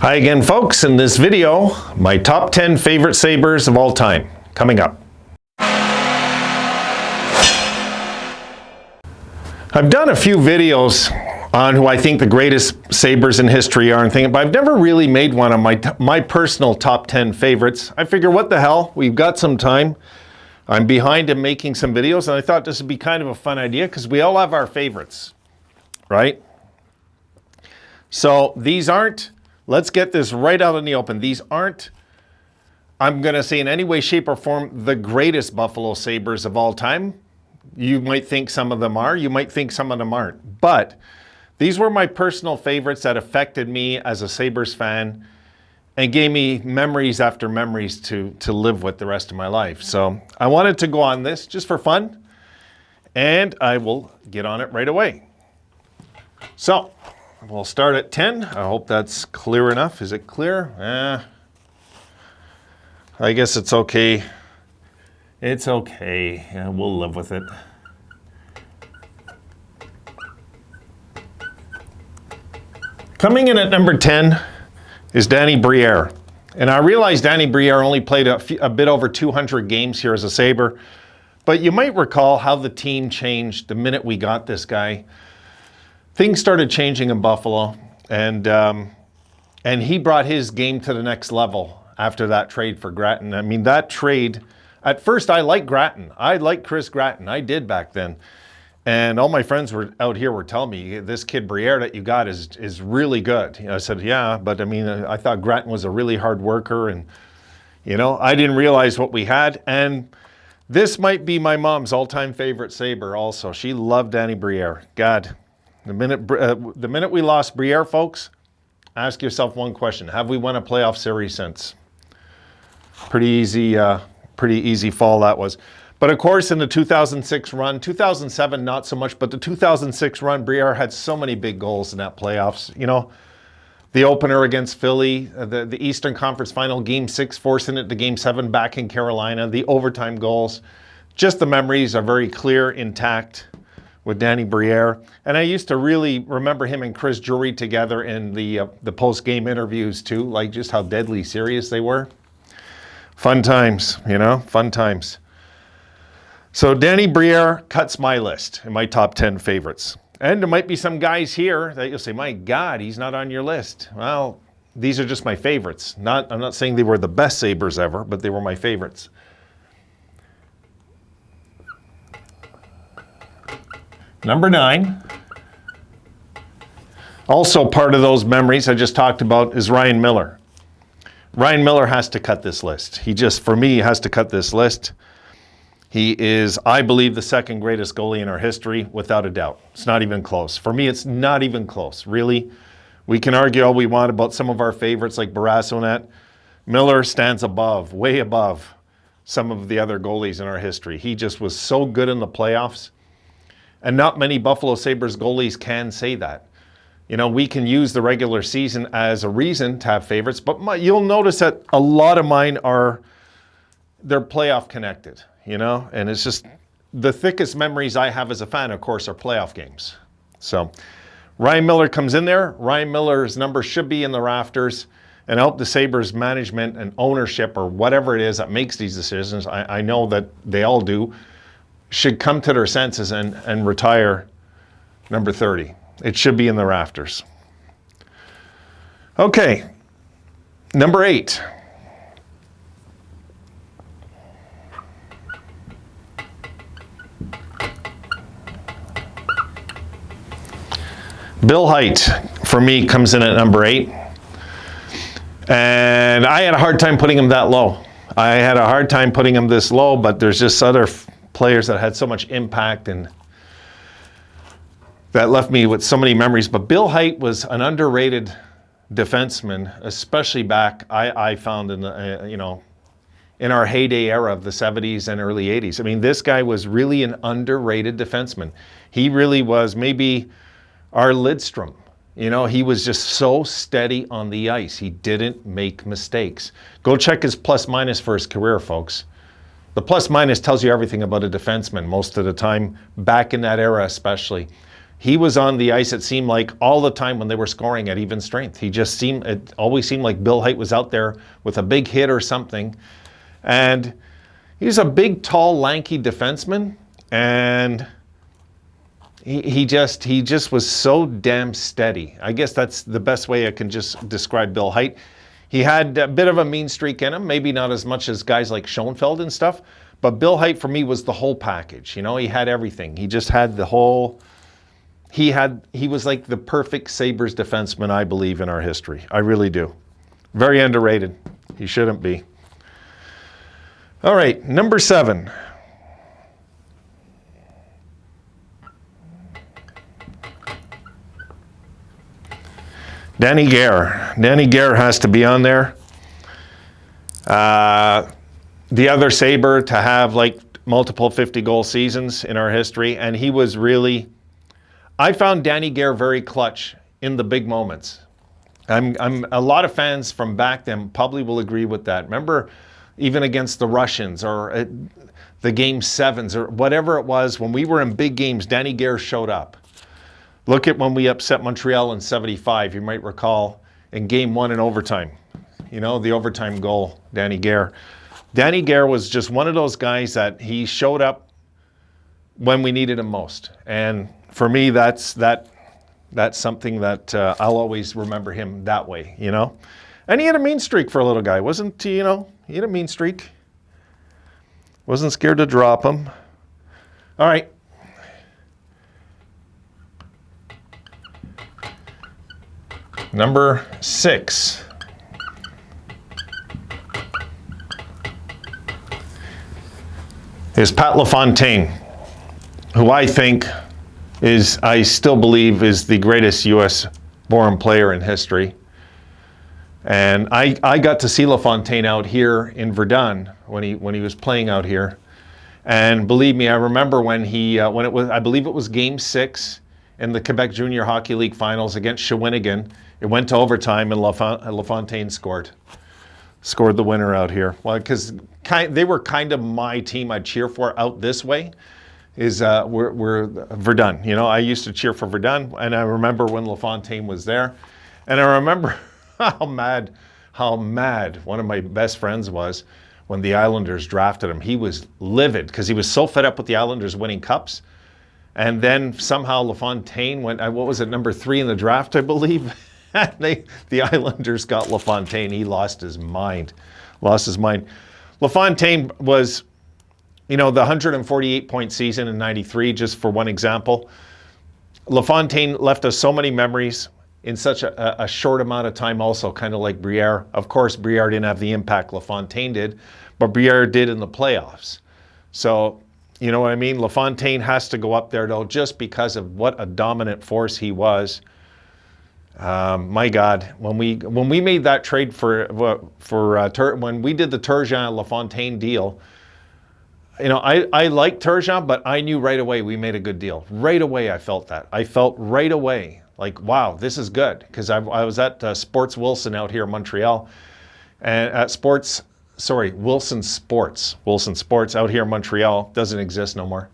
Hi again, folks. In this video, my top 10 favorite Sabres of all time, coming up. I've done a few videos on who I think the greatest Sabres in history are and things, but I've never really made one on my personal top 10 favorites. I figure, what the hell? We've got some time. I'm behind in making some videos, and I thought this would be kind of a fun idea because we all have our favorites, right? So these aren't, let's get this right out in the open. These aren't, I'm going to say in any way, shape, or form, the greatest Buffalo Sabres of all time. You might think some of them are. You might think some of them aren't. But these were my personal favorites that affected me as a Sabres fan and gave me memories after memories to live with the rest of my life. So I wanted to go on this just for fun, and I will get on it right away. So we'll start at 10. I hope that's clear enough. Is it clear? I guess it's okay. It's okay. Yeah, we'll live with it. Coming in at number 10 is Danny Briere. And I realize Danny Briere only played a bit over 200 games here as a Sabre. But you might recall how the team changed the minute we got this guy. Things started changing in Buffalo, and he brought his game to the next level after that trade for Gratton. I mean, that trade, at first I liked Gratton. I liked Chris Gratton. I did back then. And all my friends were out here were telling me, this kid Briere that you got is really good. You know, I said, yeah, but I mean, I thought Gratton was a really hard worker, and, you know, I didn't realize what we had. And this might be my mom's all-time favorite Sabre also. She loved Danny Briere. God. The minute we lost Briere, folks, ask yourself one question. Have we won a playoff series since? Pretty easy fall that was. But of course, in the 2006 run, 2007 not so much, but the 2006 run, Briere had so many big goals in that playoffs. You know, the opener against Philly, the Eastern Conference Final, Game 6, forcing it to Game 7 back in Carolina, the overtime goals. Just the memories are very clear, intact with Danny Briere. And I used to really remember him and Chris Drury together in the post-game interviews too, like just how deadly serious they were. Fun times, you know, fun times. So Danny Briere cuts my list in my top 10 favorites. And there might be some guys here that you'll say, my God, he's not on your list. Well, these are just my favorites. I'm not saying they were the best Sabres ever, but they were my favorites. Number 9, also part of those memories I just talked about, is Ryan Miller. Ryan Miller has to cut this list. For me, has to cut this list. He is, I believe, the second greatest goalie in our history, without a doubt. It's not even close. For me, it's not even close, really. We can argue all we want about some of our favorites like Barrasso and that. Miller stands above, way above, some of the other goalies in our history. He just was so good in the playoffs. And not many Buffalo Sabres goalies can say that. You know, we can use the regular season as a reason to have favorites, but you'll notice that a lot of mine they're playoff connected, you know? And it's just, the thickest memories I have as a fan, of course, are playoff games. So Ryan Miller comes in there. Ryan Miller's number should be in the rafters. And I hope the Sabres management and ownership, or whatever it is that makes these decisions, I know that they all do, should come to their senses and retire number 30. It should be in the rafters. Okay, number 8. Bill Height, for me, comes in at number 8. And I had a hard time putting him that low. I had a hard time putting him this low, but there's just other players that had so much impact and that left me with so many memories. But Bill Height was an underrated defenseman, especially back, I found in the, in our heyday era of the 70s and early 80s. I mean, this guy was really an underrated defenseman. He really was maybe our Lidstrom. You know, he was just so steady on the ice. He didn't make mistakes. Go check his plus minus for his career, folks. The plus minus tells you everything about a defenseman most of the time, back in that era especially. he was on the ice, it seemed like, all the time when they were scoring at even strength. It always seemed like Bill Height was out there with a big hit or something. And he's a big, tall, lanky defenseman, and he just was so damn steady. I guess that's the best way I can just describe Bill Height. He had a bit of a mean streak in him, maybe not as much as guys like Schoenfeld and stuff, but Bill Height for me was the whole package. You know, he had everything. He just had the whole, he was like the perfect Sabres defenseman, I believe, in our history. I really do. Very underrated. He shouldn't be. All right, number 7. Danny Gare. Danny Gare has to be on there. The other Sabre to have like multiple 50-goal seasons in our history, and he was really, I found Danny Gare very clutch in the big moments. I'm a lot of fans from back then probably will agree with that. Remember, even against the Russians or the Game 7s or whatever it was, when we were in big games, Danny Gare showed up. Look at when we upset Montreal in 75, you might recall, in Game 1 in overtime. You know, the overtime goal, Danny Gare. Danny Gare was just one of those guys that he showed up when we needed him most. And for me, that's something that I'll always remember him that way, you know. And he had a mean streak for a little guy, wasn't he? You know, he had a mean streak. Wasn't scared to drop him. All right. Number 6. Is Pat Lafontaine, who I still believe is the greatest U.S.-born player in history. And I got to see Lafontaine out here in Verdun when he was playing out here. And believe me, I remember when it was, I believe it was Game 6 in the Quebec Junior Hockey League Finals against Shawinigan. It went to overtime, and LaFontaine scored the winner out here. Well, because they were kind of my team I'd cheer for out this way. We're Verdun. You know, I used to cheer for Verdun, and I remember when LaFontaine was there, and I remember how mad one of my best friends was when the Islanders drafted him. He was livid because he was so fed up with the Islanders winning cups. And then somehow LaFontaine went, what was it, number 3 in the draft, I believe? The Islanders got LaFontaine. He lost his mind. LaFontaine was, you know, the 148-point season in 93, just for one example. LaFontaine left us so many memories in such a short amount of time also, kind of like Briere. Of course, Briere didn't have the impact LaFontaine did, but Briere did in the playoffs. So, you know what I mean? LaFontaine has to go up there, though, just because of what a dominant force he was. My God, when we made that trade when we did the Turgeon-LaFontaine deal, you know, I liked Turgeon, but I knew right away we made a good deal. Right away, I felt that. I felt right away like, wow, this is good, because I was at Sports Wilson out here in Montreal, and at Wilson Sports out here in Montreal, doesn't exist no more.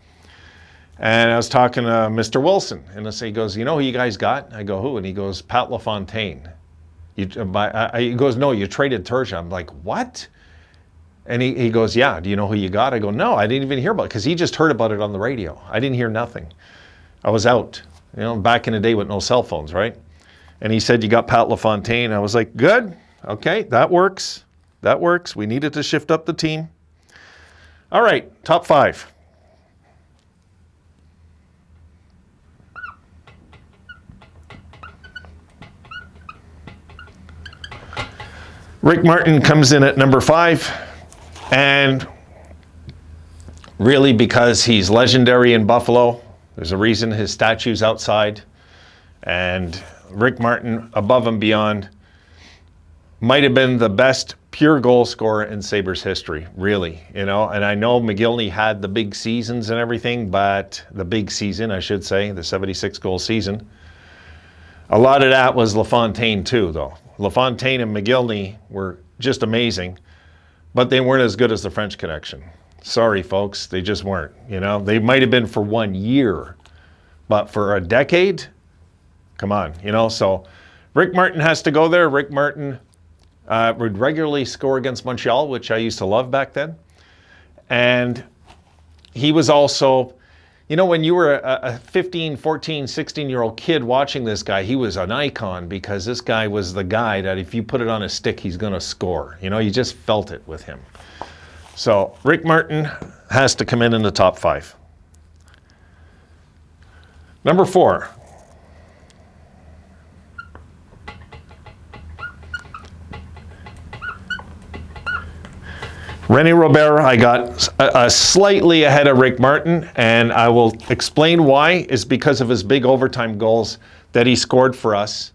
And I was talking to Mr. Wilson, and he goes, you know who you guys got? I go, who? And he goes, Pat LaFontaine. He goes, no, you traded Turgeon. I'm like, what? And he goes, yeah, do you know who you got? I go, no, I didn't even hear about it, because he just heard about it on the radio. I didn't hear nothing. I was out, you know, back in the day with no cell phones, right? And he said, you got Pat LaFontaine. I was like, good, okay, that works. That works. We needed to shift up the team. All right, top 5. Rick Martin comes in at number 5, and really because he's legendary in Buffalo. There's a reason his statue's outside, and Rick Martin, above and beyond, might have been the best pure goal scorer in Sabres history, really, you know. And I know McGillney had the big seasons and everything, but the big season, I should say, the 76-goal season, a lot of that was LaFontaine too, though. LaFontaine and McGillney were just amazing, but they weren't as good as the French Connection. Sorry, folks, they just weren't, you know. They might have been for 1 year, But for a decade, come on, you know. So Rick Martin has to go there. Rick Martin would regularly score against Montreal, which I used to love back then. And he was also, you know, when you were a 15, 14, 16-year-old kid watching this guy, he was an icon because this guy was the guy that if you put it on a stick, he's going to score. You know, you just felt it with him. So Rick Martin has to come in the top 5. Number 4. Rene Robert, I got slightly ahead of Rick Martin, and I will explain why. Is because of his big overtime goals that he scored for us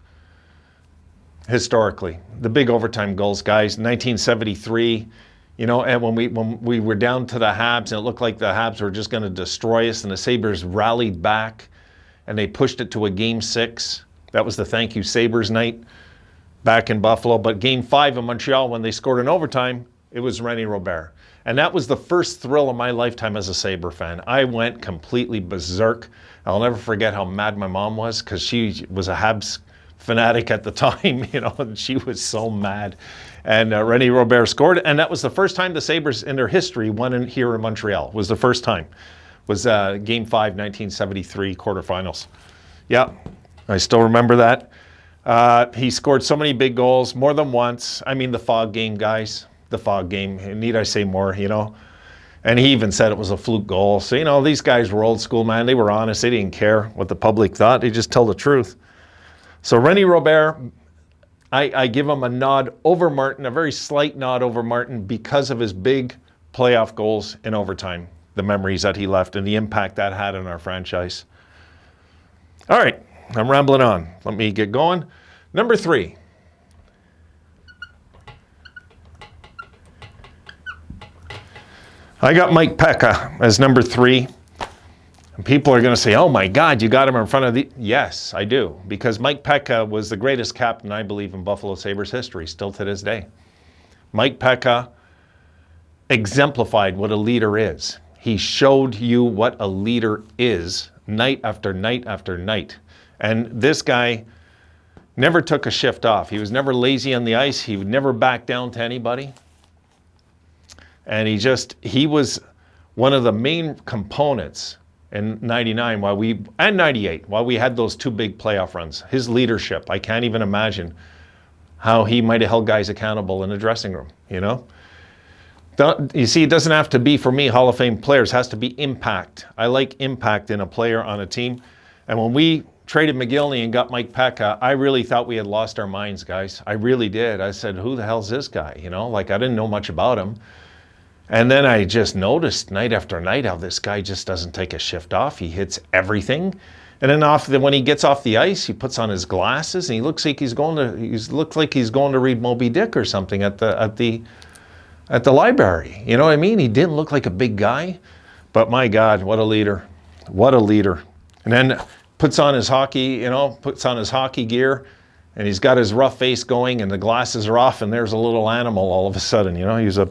historically. The big overtime goals, guys. 1973, you know, and when we were down to the Habs, and it looked like the Habs were just going to destroy us, and the Sabres rallied back, and they pushed it to a Game 6. That was the Thank You Sabres night back in Buffalo. But Game 5 in Montreal, when they scored in overtime, it was Rene Robert. And that was the first thrill of my lifetime as a Sabre fan. I went completely berserk. I'll never forget how mad my mom was because she was a Habs fanatic at the time, you know, and she was so mad. And Rene Robert scored, and that was the first time the Sabres in their history won here in Montreal. It was the first time. It was Game 5, 1973 quarterfinals. Yeah, I still remember that. He scored so many big goals, more than once. I mean, the Fog game, guys. The Fog game. Need I say more, you know? And he even said it was a fluke goal. So, you know, these guys were old school, man. They were honest. They didn't care what the public thought. They just tell the truth. So Rene Robert, I give him a nod over Martin, a very slight nod over Martin because of his big playoff goals in overtime, the memories that he left and the impact that had on our franchise. All right, I'm rambling on. Let me get going. Number 3. I got Mike Pekka as number 3. And people are going to say, oh my God, you got him in front of the... Yes, I do. Because Mike Pekka was the greatest captain, I believe, in Buffalo Sabres history, still to this day. Mike Pekka exemplified what a leader is. He showed you what a leader is night after night after night. And this guy never took a shift off. He was never lazy on the ice. He would never back down to anybody. And he was one of the main components in 99 and 98 while we had those 2 big playoff runs. His leadership, I can't even imagine how he might have held guys accountable in the dressing room, you know? You see, it doesn't have to be, for me, Hall of Fame players. It has to be impact. I like impact in a player on a team. And when we traded McGillney and got Mike Pekka, I really thought we had lost our minds, guys. I really did. I said, who the hell's this guy? You know, like I didn't know much about him. And then I just noticed night after night how this guy just doesn't take a shift off. He hits everything. And then when he gets off the ice, he puts on his glasses and he looks like he's going to read Moby Dick or something at the library. You know what I mean? He didn't look like a big guy, but my God, what a leader. What a leader. And then puts on his hockey gear, and he's got his rough face going and the glasses are off and there's a little animal all of a sudden, you know? He's a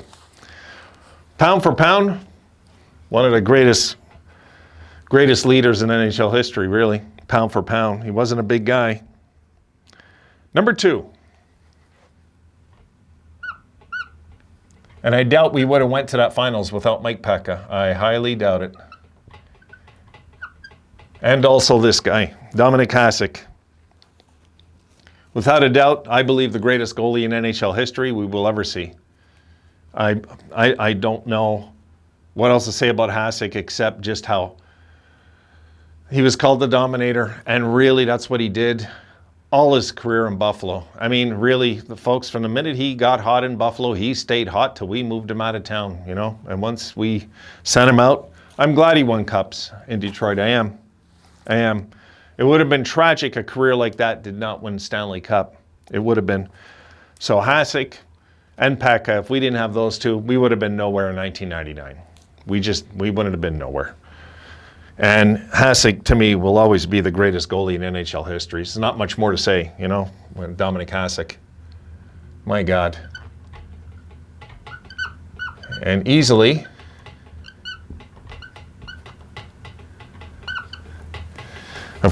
pound for pound, one of the greatest leaders in NHL history, really. Pound for pound. He wasn't a big guy. Number 2. And I doubt we would have went to that finals without Mike Pekka. I highly doubt it. And also this guy, Dominik Hasek. Without a doubt, I believe the greatest goalie in NHL history we will ever see. I don't know what else to say about Hasek except just how he was called the Dominator, and really that's what he did all his career in Buffalo. I mean, really, the folks, from the minute he got hot in Buffalo, he stayed hot till we moved him out of town, you know? And once we sent him out, I'm glad he won cups in Detroit. I am. It would have been tragic a career like that did not win Stanley Cup. It would have been. So Hasek and Pekka, if we didn't have those 2, we would have been nowhere in 1999. We wouldn't have been nowhere. And Hasek, to me, will always be the greatest goalie in NHL history. There's not much more to say, you know, when Dominik Hasek. My God. And easily,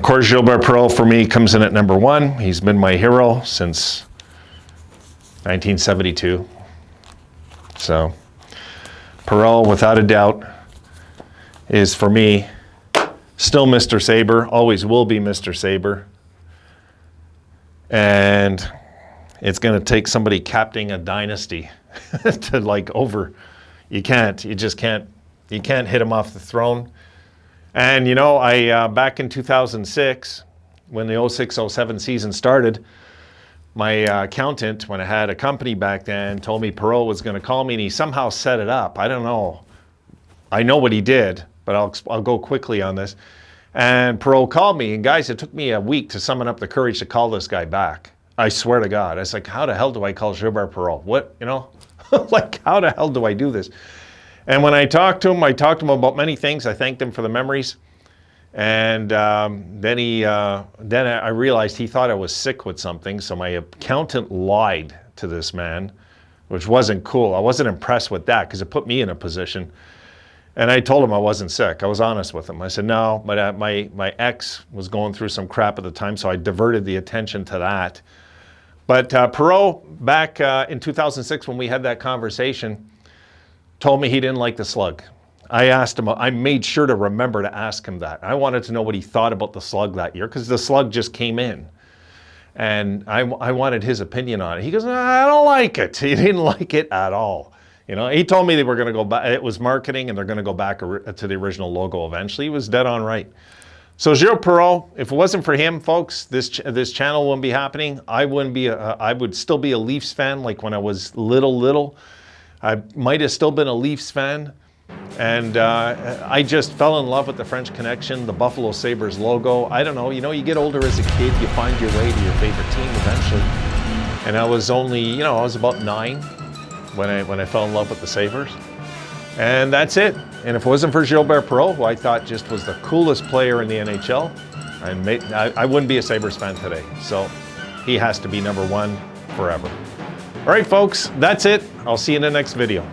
course, Gilbert Perreault for me comes in at number 1. He's been my hero since 1972. So Perreault, without a doubt, is for me still Mr. Sabre, always will be Mr. Sabre. And it's going to take somebody captaining a dynasty to you just can't hit him off the throne. And you know, I back in 2006, when the 06-07 season started, my accountant, when I had a company back then, told me Perreault was going to call me, and he somehow set it up. I don't know. I know what he did, but I'll go quickly on this. And Perreault called me, and guys, it took me a week to summon up the courage to call this guy back. I swear to God. I was like, how the hell do I call Gilbert Perreault? What, you know? Like, how the hell do I do this? And when I talked to him about many things. I thanked him for the memories. And then I realized he thought I was sick with something. So my accountant lied to this man, which wasn't cool. I wasn't impressed with that because it put me in a position. And I told him I wasn't sick. I was honest with him. I said, no, but my ex was going through some crap at the time, so I diverted the attention to that. But Perreault, back in 2006 when we had that conversation, told me he didn't like the slug. I asked him, I made sure to remember to ask him that. I wanted to know what he thought about the slug that year, because the slug just came in. And I wanted his opinion on it. He goes, I don't like it. He didn't like it at all. You know, he told me they were going to go back. It was marketing, and they're going to go back to the original logo eventually. He was dead on right. So Gilles Perreault, if it wasn't for him, folks, this channel wouldn't be happening. I would still be a Leafs fan like when I was little. I might have still been a Leafs fan. And I just fell in love with the French Connection, the Buffalo Sabres logo. I don't know, you know, you get older as a kid, you find your way to your favorite team eventually. And I was only, you know, I was about 9 when I fell in love with the Sabres. And that's it. And if it wasn't for Gilbert Perreault, who I thought just was the coolest player in the NHL, I wouldn't be a Sabres fan today. So he has to be number 1 forever. All right, folks, that's it. I'll see you in the next video.